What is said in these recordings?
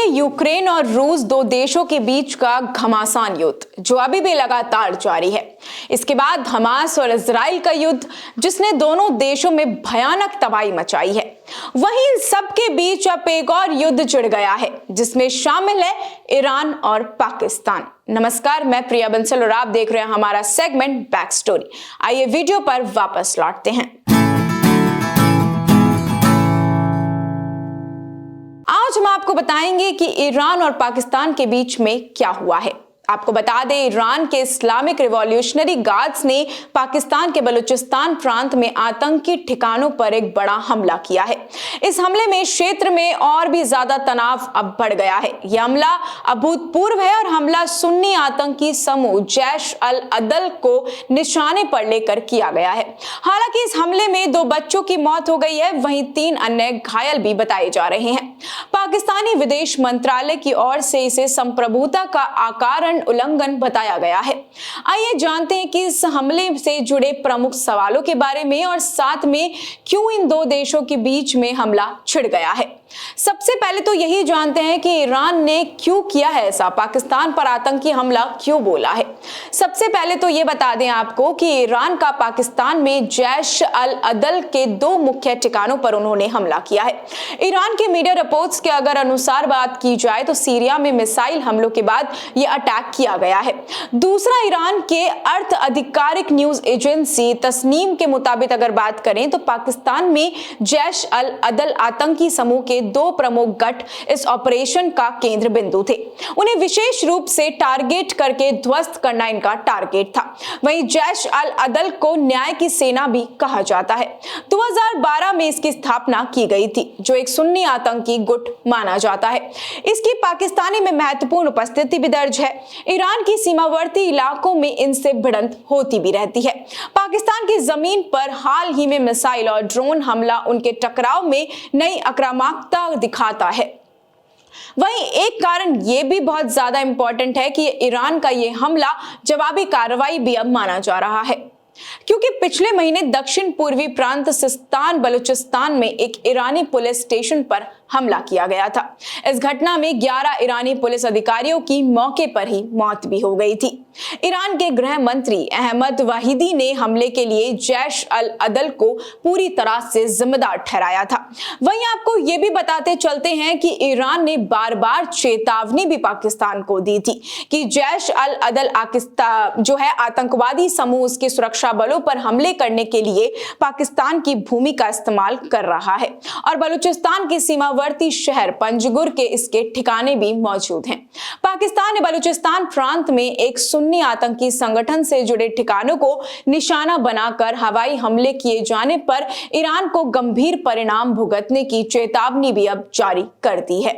Ukraine और रूस दो देशों के बीच का घमासान युद्ध जो अभी भी लगातार जारी है। इसके बाद हमास और इजराइल का युद्ध जिसने दोनों देशों में भयानक तबाही मचाई है। वहीं इन सबके बीच अब एक और युद्ध छिड़ गया है जिसमें शामिल है ईरान और पाकिस्तान। नमस्कार, मैं प्रिया बंसल और आप देख रहे हैं हमारा सेगमेंट बैक स्टोरी। आइए वीडियो पर वापस लौटते हैं। आज हम आपको बताएंगे कि ईरान और पाकिस्तान के बीच में क्या हुआ है। आपको बता दें, ईरान के इस्लामिक रिवॉल्यूशनरी गार्ड्स ने पाकिस्तान के बलूचिस्तान प्रांत में आतंकी ठिकानों पर एक बड़ा हमला किया है। इस हमले में क्षेत्र में और भी ज्यादा तनाव अब बढ़ गया है। यह हमला अभूतपूर्व है और हमला सुन्नी आतंकी समूह जैश अल अदल को निशाने पर लेकर किया गया है। हालांकि इस हमले में 2 बच्चों की मौत हो गई है, वहीं 3 अन्य घायल भी बताए जा रहे हैं। पाकिस्तानी विदेश मंत्रालय की ओर से इसे संप्रभुता का अकारण उल्लंघन बताया गया है। आइए जानते हैं कि इस हमले से जुड़े प्रमुख सवालों के बारे में और साथ में क्यों इन 2 देशों के बीच में हमला छिड़ गया है। सबसे पहले तो यही जानते हैं कि ईरान ने क्यों किया है ऐसा, पाकिस्तान पर आतंकी हमला क्यों बोला है। सबसे पहले तो ये बता दें आपको कि ईरान का पाकिस्तान में जैश अल अदल के 2 मुख्य ठिकानों पर उन्होंने हमला किया है। ईरान के मीडिया रिपोर्ट्स के अगर अनुसार बात की जाए तो सीरिया में मिसाइल हमलों के बाद ये अटैक किया गया है। दूसरा, ईरान के अर्ध आधिकारिक न्यूज एजेंसी तस्नीम के मुताबिक अगर बात करें तो पाकिस्तान में जैश अल अदल आतंकी समूह के 2 प्रमुख गठ इस ऑपरेशन का केंद्र बिंदु थे। उन्हें विशेष रूप से टारगेट करके ध्वस्त करना इनका टारगेट था। वहीं जैश अल अदल को न्याय की सेना भी कहा जाता है। 2012 में इसकी स्थापना की गई थी, जो एक सुन्नी आतंकी गुट माना जाता है। इसकी पाकिस्तानी में महत्वपूर्ण उपस्थिति भी दर्ज है। ईरान की सीमावर्ती इलाकों में इनसे भिड़ंत होती भी रहती है। पाकिस्तान की जमीन पर हाल ही में मिसाइल और ड्रोन हमला उनके टकराव में नई आक्रामकता दिखाता है। वहीं एक कारण यह भी बहुत ज्यादा इंपॉर्टेंट है कि ईरान का यह हमला जवाबी कार्रवाई भी अब माना जा रहा है, क्योंकि पिछले महीने दक्षिण पूर्वी प्रांत सिस्तान बलूचिस्तान में एक ईरानी पुलिस स्टेशन पर हमला किया गया था। इस घटना में 11 ईरानी पुलिस अधिकारियों की मौके पर ही मौत भी हो गई थी। ईरान के गृह मंत्री अहमद वाहिदी ने हमले के लिए जैश अल अदल को पूरी तरह से जिम्मेदार ठहराया था। वहीं आपको ये भी बताते चलते हैं कि ईरान ने बार-बार चेतावनी भी पाकिस्तान को दी थी कि जैश अल अदल जो है आतंकवादी समूह, उसके सुरक्षा बलों पर हमले करने के लिए पाकिस्तान की भूमि का इस्तेमाल कर रहा है और बलूचिस्तान के सीमावर्ती शहर पंजगुर के इसके ठिकाने भी मौजूद हैं। पाकिस्तान ने बलूचिस्तान प्रांत में एक सुन्नी आतंकी संगठन से जुड़े ठिकानों को निशाना बनाकर हवाई हमले किए जाने पर ईरान को गंभीर परिणाम भुगतने की चेतावनी भी अब जारी कर दी है।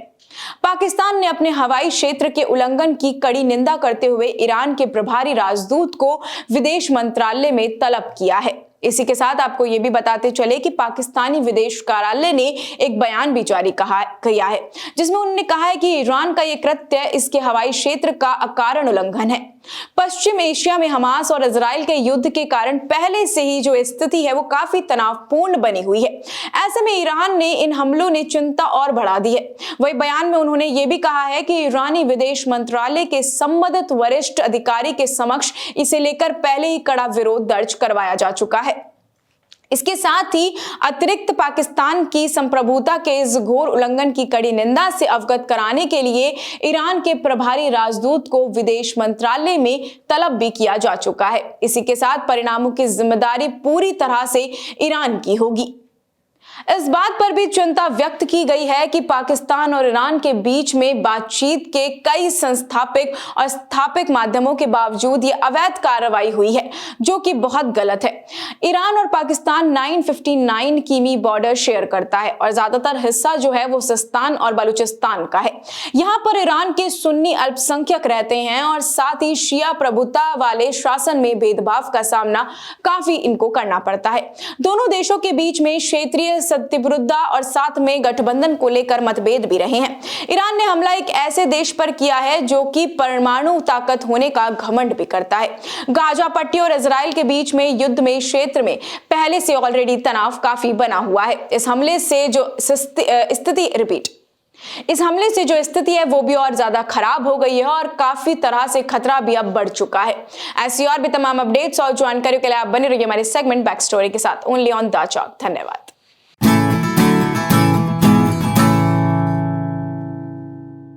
पाकिस्तान ने अपने हवाई क्षेत्र के उल्लंघन की कड़ी निंदा करते हुए ईरान के प्रभारी राजदूत को विदेश मंत्रालय में तलब किया है। इसी के साथ आपको ये भी बताते चले कि पाकिस्तानी विदेश कार्यालय ने एक बयान भी जारी किया है, जिसमें उन्होंने कहा है कि ईरान का ये कृत्य इसके हवाई क्षेत्र का अकारण उल्लंघन है। पश्चिम एशिया में हमास और इजराइल के युद्ध के कारण पहले से ही जो स्थिति है वो काफी तनावपूर्ण बनी हुई है। ऐसे में ईरान ने इन हमलों ने चिंता और बढ़ा दी है। वही बयान में उन्होंने ये भी कहा है कि ईरानी विदेश मंत्रालय के संबंधित वरिष्ठ अधिकारी के समक्ष इसे लेकर पहले ही कड़ा विरोध दर्ज करवाया जा चुका है। इसके साथ ही अतिरिक्त पाकिस्तान की संप्रभुता के इस घोर उल्लंघन की कड़ी निंदा से अवगत कराने के लिए ईरान के प्रभारी राजदूत को विदेश मंत्रालय में तलब भी किया जा चुका है। इसी के साथ परिणामों की जिम्मेदारी पूरी तरह से ईरान की होगी। इस बात पर भी चिंता व्यक्त की गई है कि पाकिस्तान और ईरान के बीच में बातचीत के कई संस्थापिक और स्थापित माध्यमों के बावजूद ये अवैध कार्रवाई हुई है, जो कि बहुत गलत है। ईरान और पाकिस्तान 959 किमी बॉर्डर शेयर करता है और ज्यादातर हिस्सा जो है वो सिस्तान और बलूचिस्तान का है। यहाँ पर ईरान के सुन्नी अल्पसंख्यक रहते हैं और साथ ही शिया प्रभुता वाले शासन में भेदभाव का सामना काफी इनको करना पड़ता है। दोनों देशों के बीच में क्षेत्रीय सत्तिपुरुद्धा और साथ में गठबंधन को लेकर मतभेद भी रहे हैं। ईरान ने हमला एक ऐसे देश पर किया है जो कि परमाणु ताकत होने का घमंड भी करता है। गाजा पट्टी और इजराइल के बीच में युद्ध में क्षेत्र में पहले से ऑलरेडी तनाव काफी बना हुआ है। इस हमले से जो स्थिति इस हमले से जो स्थिति है वो भी और ज्यादा खराब हो गई है और काफी तरह से खतरा भी अब बढ़ चुका है। ऐसी और भी तमाम अपडेट्स और जानकारियों के लिए आप बने रहिए हमारे सेगमेंट बैक स्टोरी के साथ, ओनली ऑन द चौक। धन्यवाद।